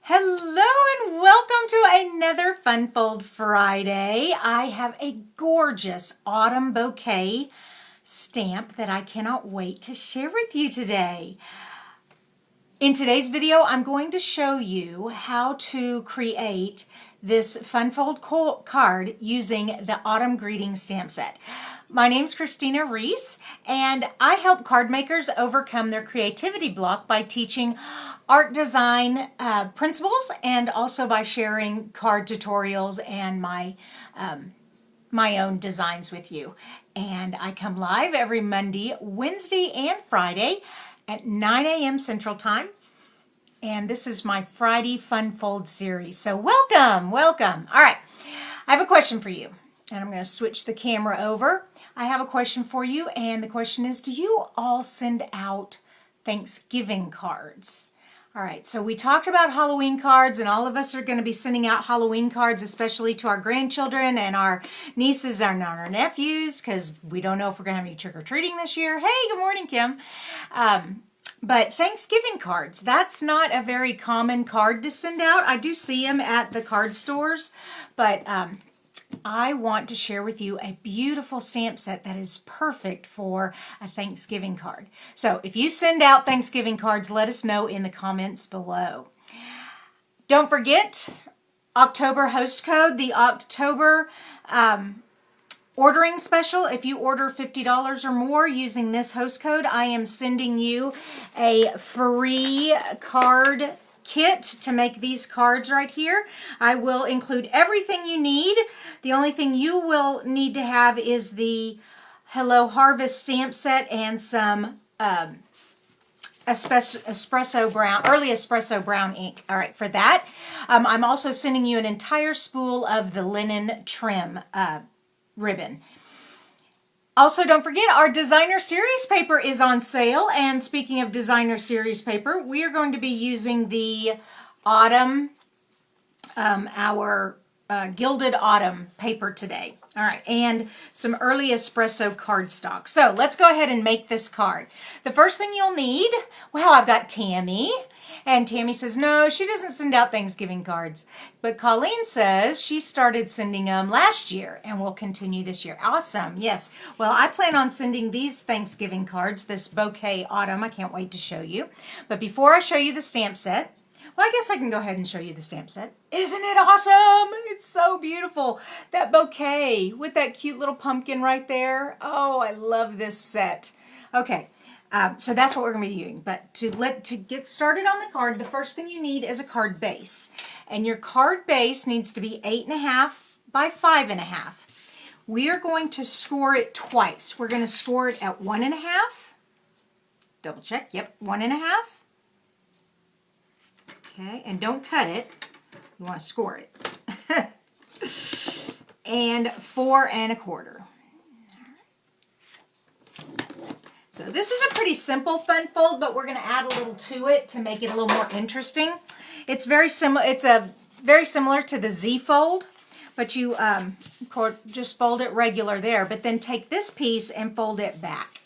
Hello and welcome to another Fun Fold Friday. I have a gorgeous autumn bouquet stamp that I cannot wait to share with you today. In today's video, I'm going to show you how to create this Fun Fold card using the Autumn Greeting stamp set. My name's Kristina Reese, and I help card makers overcome their creativity block by teaching art design principles and also by sharing card tutorials and my own designs with you. And I come live every Monday, Wednesday, and Friday at 9 a.m. Central Time. And this is my Friday Fun Fold series. So welcome. All right, I have a question for you. And I'm going to switch the camera over. I have a question for you, and the question is, do you all send out Thanksgiving cards? All right, so we talked about Halloween cards, and all of us are going to be sending out Halloween cards, especially to our grandchildren and our nieces and our nephews, because we don't know if we're going to have any trick-or-treating this year. Hey, good morning, Kim. But Thanksgiving cards, that's not a very common card to send out. I do see them at the card stores, but I want to share with you a beautiful stamp set that is perfect for a Thanksgiving card. So if you send out Thanksgiving cards, let us know in the comments below. Don't forget, October host code, the October ordering special. If you order $50 or more using this host code, I am sending you a free card kit to make these cards right here. I will include everything you need. The only thing you will need to have is the Hello Harvest stamp set and some espresso brown, early espresso brown ink. All right, for that, I'm also sending you an entire spool of the linen trim ribbon. Also, don't forget, our designer series paper is on sale. And speaking of designer series paper, we are going to be using the autumn, our gilded autumn paper today. All right, and some early espresso cardstock. So let's go ahead and make this card. The first thing you'll need, wow, I've got Tammy. And Tammy says, no, she doesn't send out Thanksgiving cards. But Colleen says she started sending them last year and will continue this year. Awesome. Yes. Well, I plan on sending these Thanksgiving cards, this bouquet autumn. I can't wait to show you. But before I show you the stamp set, well, I guess I can go ahead and show you the stamp set. Isn't it awesome? It's so beautiful. That bouquet with that cute little pumpkin right there. Oh, I love this set. Okay. So that's what we're going to be doing. But to get started on the card, the first thing you need is a card base. And your card base needs to be 8.5 by 5.5. We are going to score it twice. We're going to score it at 1.5. Double check. Yep, 1.5. Okay, and don't cut it. You want to score it. And 4.25. So this is a pretty simple fun fold, but we're going to add a little to it to make it a little more interesting. It's very similar. It's very similar to the Z fold, but you just fold it regular there. But then take this piece and fold it back.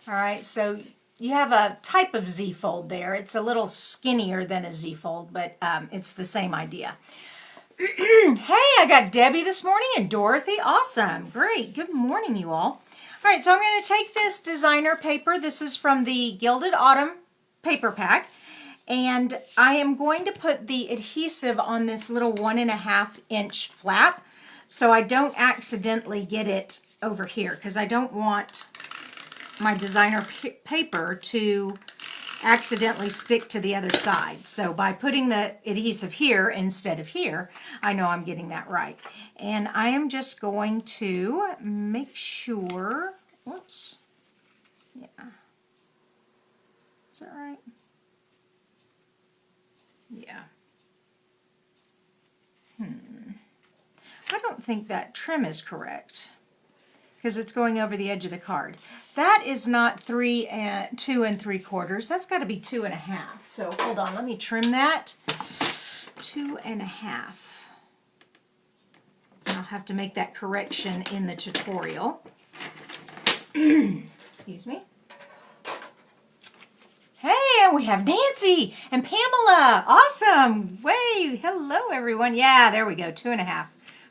All right. So you have a type of Z fold there. It's a little skinnier than a Z fold, but it's the same idea. Hey, I got Debbie this morning and Dorothy. Awesome. Great. Good morning, you all. All right, so I'm going to take this designer paper. This is from the Gilded Autumn paper pack. And I am going to put the adhesive on this little 1.5 inch flap so I don't accidentally get it over here, because I don't want my designer paper to accidentally stick to the other side. So by putting the adhesive here instead of here, I know I'm getting that right. And I am just going to make sure, whoops, yeah, is that right? Yeah. I don't think that trim is correct, because it's going over the edge of the card. That is not 2 3/4. That's got to be 2.5. So hold on, let me trim that. 2.5. I'll have to make that correction in the tutorial. Excuse me. Hey, And we have Nancy and Pamela. Awesome. Way. Hello, everyone. Yeah, there we go. 2.5.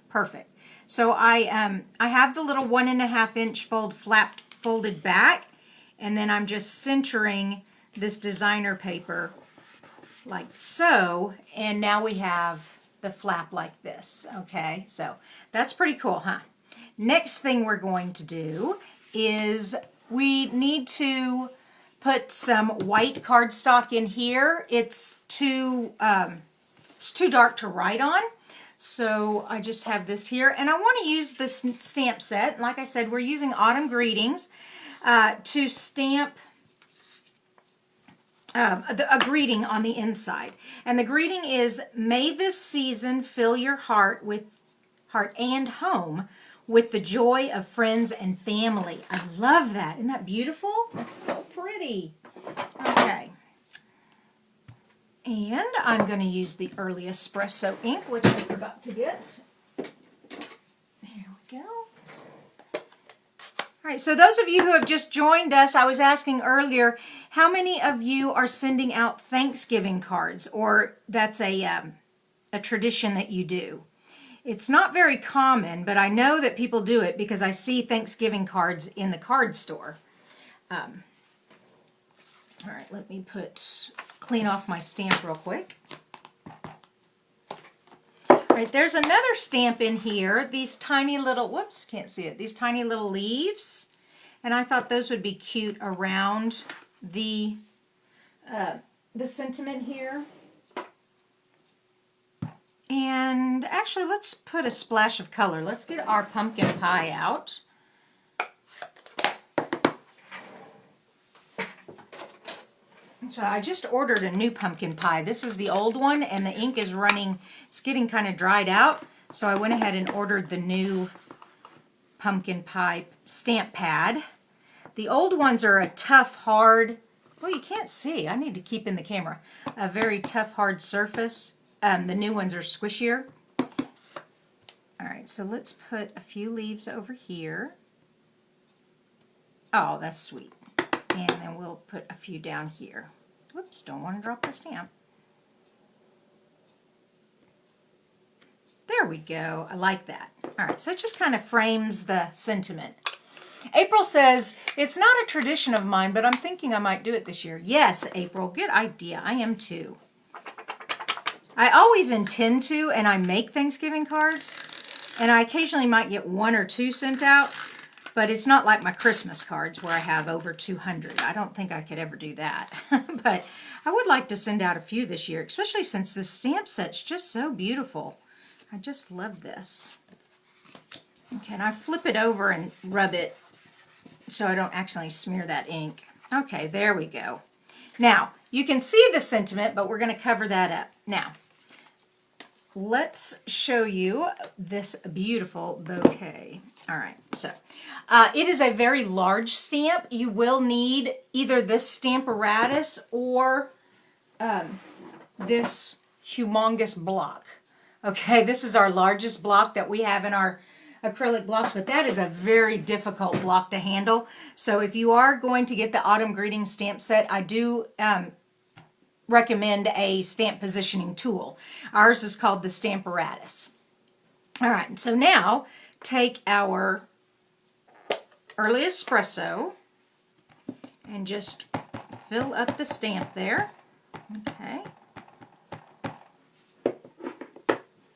Perfect. So I have the little 1.5 inch flap folded back, and then I'm just centering this designer paper like so, and now we have the flap like this. Okay, so that's pretty cool, huh? Next thing we're going to do is we need to put some white cardstock in here. It's too dark to write on. So I just have this here, and I want to use this stamp set. Like I said, we're using Autumn Greetings to stamp a greeting on the inside. And the greeting is, may this season fill your heart and home with the joy of friends and family. I love that. Isn't that beautiful? That's so pretty. Okay. And I'm going to use the early espresso ink, which I forgot to get. There we go. All right, so those of you who have just joined us, I was asking earlier, how many of you are sending out Thanksgiving cards, or that's a tradition that you do? It's not very common, but I know that people do it because I see Thanksgiving cards in the card store. All right, let me clean off my stamp real quick. All right, there's another stamp in here. These tiny little, whoops, can't see it. These tiny little leaves. And I thought those would be cute around the sentiment here. And actually, let's put a splash of color. Let's get our pumpkin pie out. So I just ordered a new pumpkin pie. This is the old one, and the ink is running. It's getting kind of dried out. So I went ahead and ordered the new pumpkin pie stamp pad. The old ones are a tough, hard, well, you can't see. I need to keep in the camera. A very tough, hard surface. The new ones are squishier. All right, so let's put a few leaves over here. Oh, that's sweet. And then we'll put a few down here. Whoops, don't want to drop the stamp. There we go. I like that. All right, so it just kind of frames the sentiment. April says, it's not a tradition of mine, but I'm thinking I might do it this year. Yes, April, good idea. I am too. I always intend to, and I make Thanksgiving cards, and I occasionally might get 1 or 2 sent out, but it's not like my Christmas cards where I have over 200. I don't think I could ever do that. But I would like to send out a few this year, especially since this stamp set's just so beautiful. I just love this. Okay, and I flip it over and rub it so I don't accidentally smear that ink. Okay, there we go. Now, you can see the sentiment, but we're going to cover that up. Now, let's show you this beautiful bouquet. All right, so it is a very large stamp. You will need either this Stamparatus or this humongous block. Okay, this is our largest block that we have in our acrylic blocks, but that is a very difficult block to handle. So if you are going to get the Autumn Greetings stamp set, I do recommend a stamp positioning tool. Ours is called the Stamparatus. All right, so now take our early espresso and just fill up the stamp there. Okay.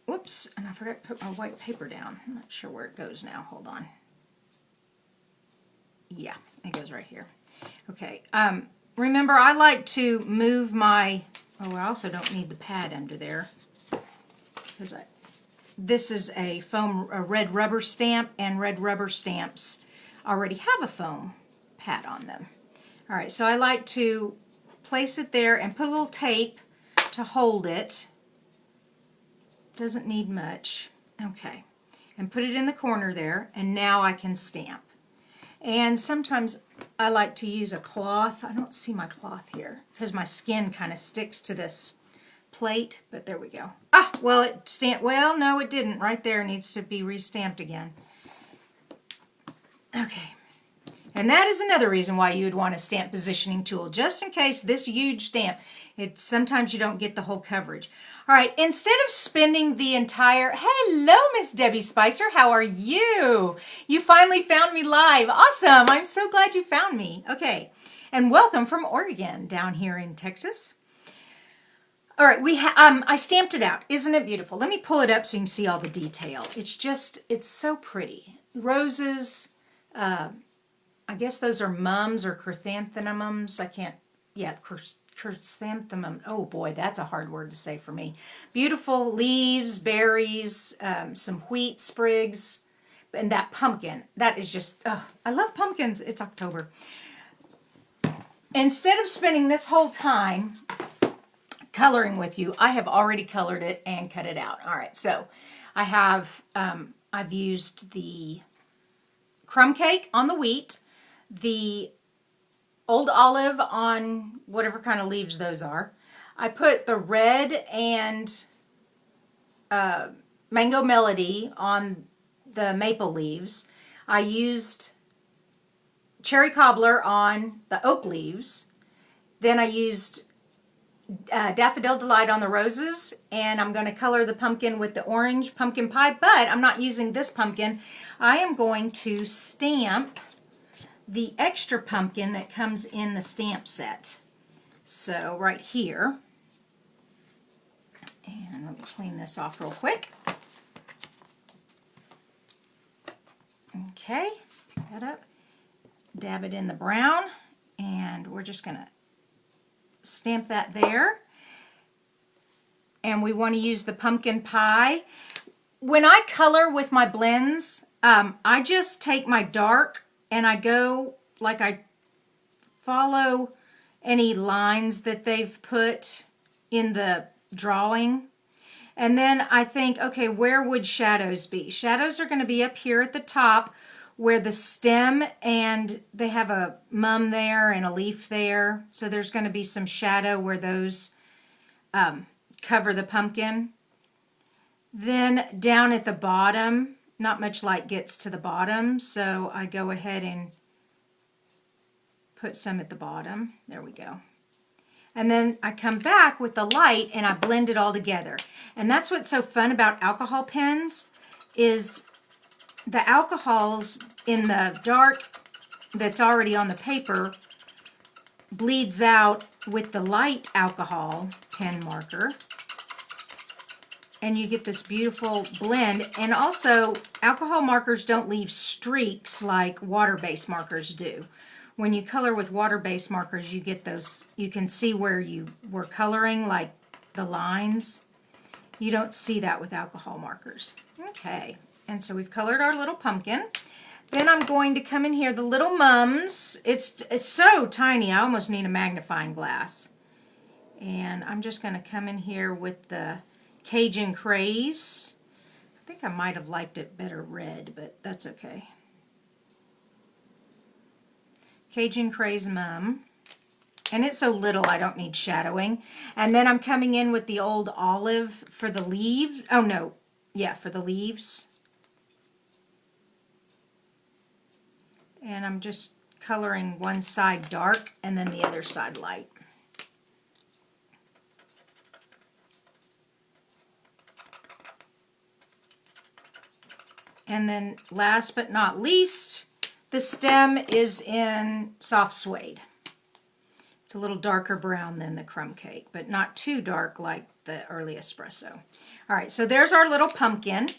Whoops, and I forgot to put my white paper down. I'm not sure where it goes now. Hold on. Yeah, it goes right here. Okay. Remember, I like to move my, oh, I also don't need the pad under there, because this is a red rubber stamp, and red rubber stamps already have a foam pad on them. All right, so I like to place it there and put a little tape to hold it. Doesn't need much. Okay, and put it in the corner there, and now I can stamp. And sometimes I like to use a cloth. I don't see my cloth here because my skin kind of sticks to this plate, but there we go. Ah, well, it stamped. Well, no, it didn't. Right there needs to be restamped again. Okay. And that is another reason why you would want a stamp positioning tool, just in case this huge stamp, sometimes you don't get the whole coverage. All right, instead of spending the entire, hello, Miss Debbie Spicer, how are you? You finally found me live. Awesome, I'm so glad you found me. Okay, and welcome from Oregon, down here in Texas. All right, I stamped it out. Isn't it beautiful? Let me pull it up so you can see all the detail. It's so pretty. Roses, I guess those are mums or chrysanthemums. Chrysanthemum. Oh boy, that's a hard word to say for me. Beautiful leaves, berries, some wheat sprigs, and that pumpkin. That is just, I love pumpkins. It's October. Instead of spending this whole time coloring with you, I have already colored it and cut it out. All right, so I have, I've used the crumb cake on the wheat, the old olive on whatever kind of leaves those are. I put the red and mango melody on the maple leaves. I used cherry cobbler on the oak leaves. Then I used Daffodil Delight on the roses, and I'm going to color the pumpkin with the orange pumpkin pie, but I'm not using this pumpkin. I am going to stamp the extra pumpkin that comes in the stamp set. So right here, and let me clean this off real quick. Okay, pick that up, dab it in the brown, and we're just going to stamp that there. And we want to use the pumpkin pie. When I color with my blends, I just take my dark and I go, like, I follow any lines that they've put in the drawing. And then I think, okay, where would shadows be? Shadows are going to be up here at the top where the stem, and they have a mum there and a leaf there. So there's going to be some shadow where those cover the pumpkin. Then down at the bottom, not much light gets to the bottom, so I go ahead and put some at the bottom. There we go. And then I come back with the light and I blend it all together. And that's what's so fun about alcohol pens, is the alcohols in the dark that's already on the paper bleeds out with the light alcohol pen marker. And you get this beautiful blend. And also, alcohol markers don't leave streaks like water-based markers do. When you color with water-based markers, you get those, you can see where you were coloring, like the lines. You don't see that with alcohol markers. Okay, and so we've colored our little pumpkin. Then I'm going to come in here, the little mums. It's so tiny, I almost need a magnifying glass. And I'm just going to come in here with the Cajun Craze. I think I might have liked it better red, but that's okay. Cajun Craze Mum. And it's so little I don't need shadowing. And then I'm coming in with the old olive for the leaves. Oh no, yeah, for the leaves. And I'm just coloring one side dark and then the other side light. And then last but not least, the stem is in soft suede. It's a little darker brown than the crumb cake, but not too dark like the early espresso. All right, so there's our little pumpkin.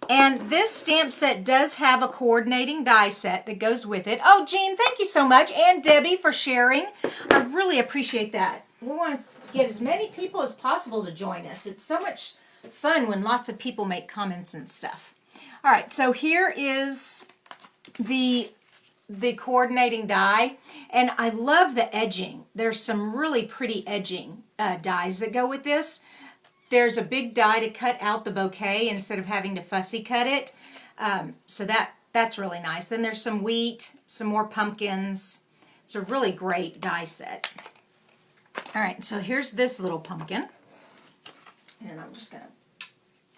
And this stamp set does have a coordinating die set that goes with it. Oh, Jean, thank you so much. And Debbie for sharing. I really appreciate that. We want to get as many people as possible to join us. It's so much fun when lots of people make comments and stuff. All right, so here is the coordinating die, and I love the edging. There's some really pretty edging dies that go with this. There's a big die to cut out the bouquet instead of having to fussy cut it, so that's really nice. Then there's some wheat, some more pumpkins. It's a really great die set. All right, so here's this little pumpkin, and I'm just going to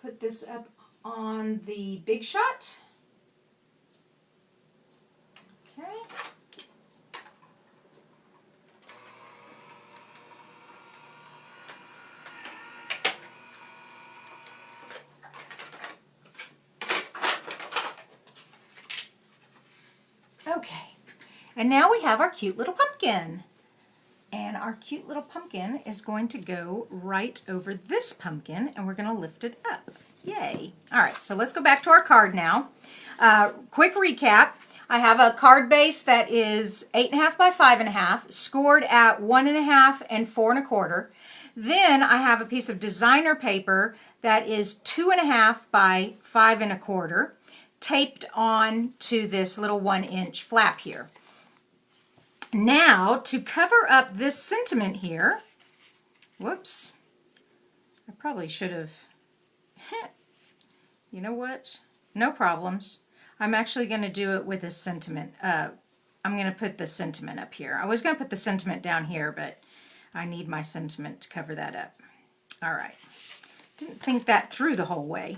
put this up on the Big Shot. Okay. And now we have our cute little pumpkin. And our cute little pumpkin is going to go right over this pumpkin, and we're going to lift it up. Yay. All right, so let's go back to our card now. Quick recap. I have a card base that is 8.5 by 5.5, scored at 1.5 and 4 1/4. Then I have a piece of designer paper that is 2.5 by 5 1/4, taped on to this little 1-inch flap here. Now, to cover up this sentiment here, whoops, I probably should have, you know what, no problems. I'm actually going to do it with a sentiment. I'm going to put the sentiment up here. I was going to put the sentiment down here, but I need my sentiment to cover that up. All right. Didn't think that through the whole way.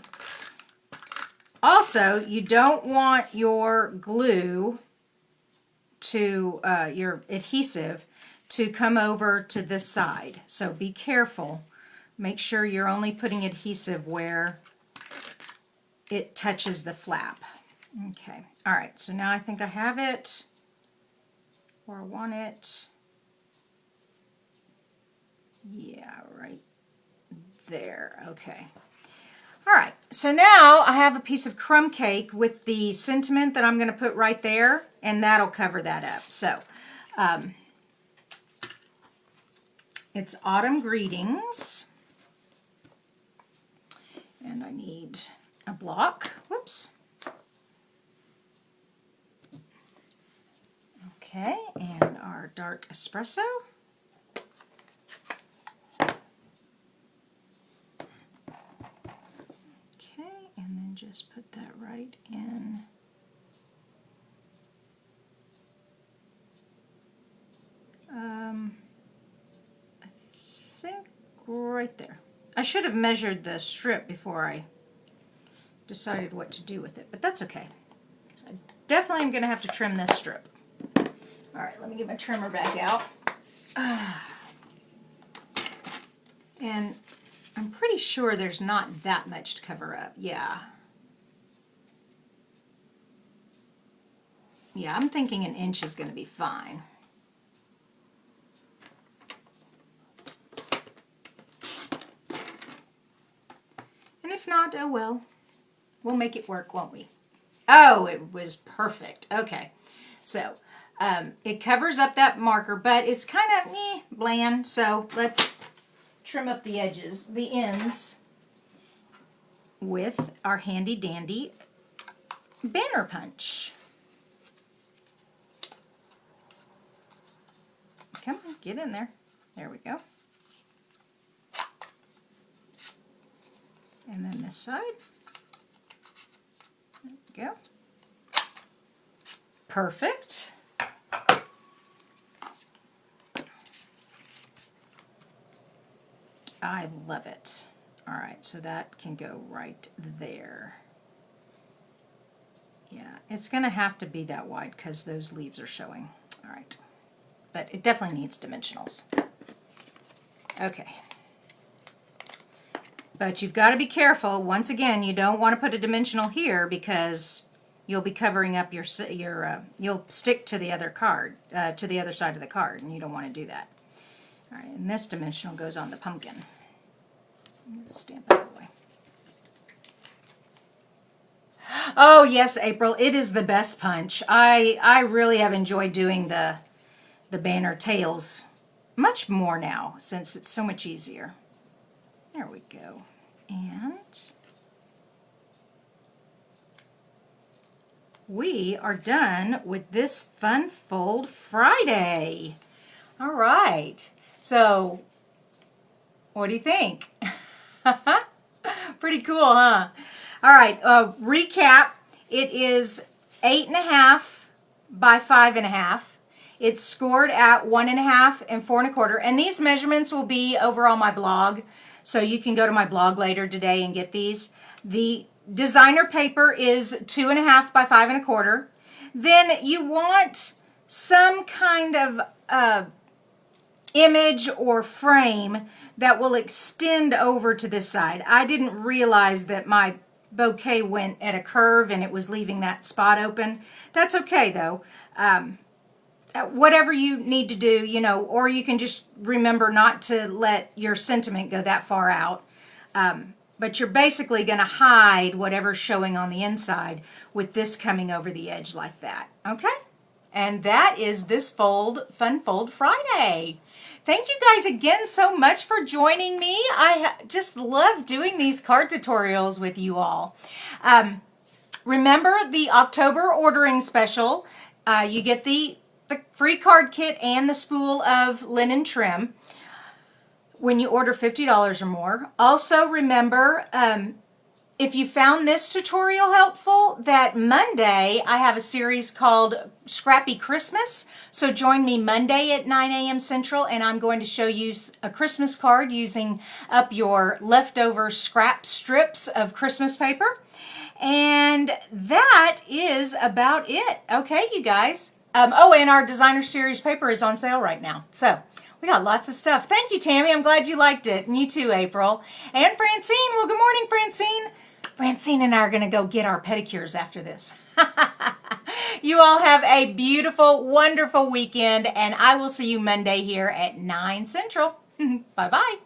Also, you don't want your glue to, your adhesive to come over to this side. So be careful. Make sure you're only putting adhesive where it touches the flap. Okay. All right. So now I think I have it where I want it. Yeah, right there. Okay. All right. So now I have a piece of crumb cake with the sentiment that I'm going to put right there, and that'll cover that up. So it's Autumn Greetings, and I need a block. Whoops. Okay, and our dark espresso. Okay, and then just put that right in. I think right there. I should have measured the strip before I decided what to do with it, but that's okay. So I definitely am going to have to trim this strip. All right, let me get my trimmer back out. And I'm pretty sure there's not that much to cover up. Yeah. Yeah, I'm thinking 1 inch is going to be fine. And if not, oh well. We'll make it work, won't we? Oh, it was perfect. Okay. So, it covers up that marker, but it's kind of bland. So let's trim up the edges, the ends, with our handy dandy banner punch. Come on, get in there. There we go. And then this side. There we go. Perfect. I love it. All right, so that can go right there. Yeah, it's going to have to be that wide because those leaves are showing. All right, but it definitely needs dimensionals. Okay. But you've got to be careful. Once again, you don't want to put a dimensional here because you'll be covering up your you'll stick to the other card, to the other side of the card, and you don't want to do that. All right, and this dimensional goes on the pumpkin. Let's stamp it away. Oh yes, April, it is the best punch. I really have enjoyed doing the banner tails much more now since it's so much easier. There we go. And we are done with this Fun Fold Friday. All right. So, what do you think? Pretty cool, huh? All right. Recap. It is 8.5 by 5.5. It's scored at 1.5 and 4 1/4. And these measurements will be over on my blog. So you can go to my blog later today and get these. The designer paper is 2.5 by 5 1/4. Then you want some kind of image or frame that will extend over to this side. I didn't realize that my bouquet went at a curve and it was leaving that spot open. That's okay though. whatever you need to do, you know, or you can just remember not to let your sentiment go that far out. But you're basically going to hide whatever's showing on the inside with this coming over the edge like that. Okay? And that is this Fun Fold Friday. Thank you guys again so much for joining me. I just love doing these card tutorials with you all. Remember the October ordering special. You get the free card kit and the spool of linen trim when you order $50 or more. Also remember, if you found this tutorial helpful, that Monday I have a series called Scrappy Christmas. So join me Monday at 9 a.m. Central, and I'm going to show you a Christmas card using up your leftover scrap strips of Christmas paper. And that is about it. Okay, you guys. Oh, and our designer series paper is on sale right now. So we got lots of stuff. Thank you, Tammy. I'm glad you liked it. And you too, April. And Francine. Well, good morning, Francine. Francine and I are going to go get our pedicures after this. You all have a beautiful, wonderful weekend, and I will see you Monday here at 9 Central. Bye-bye.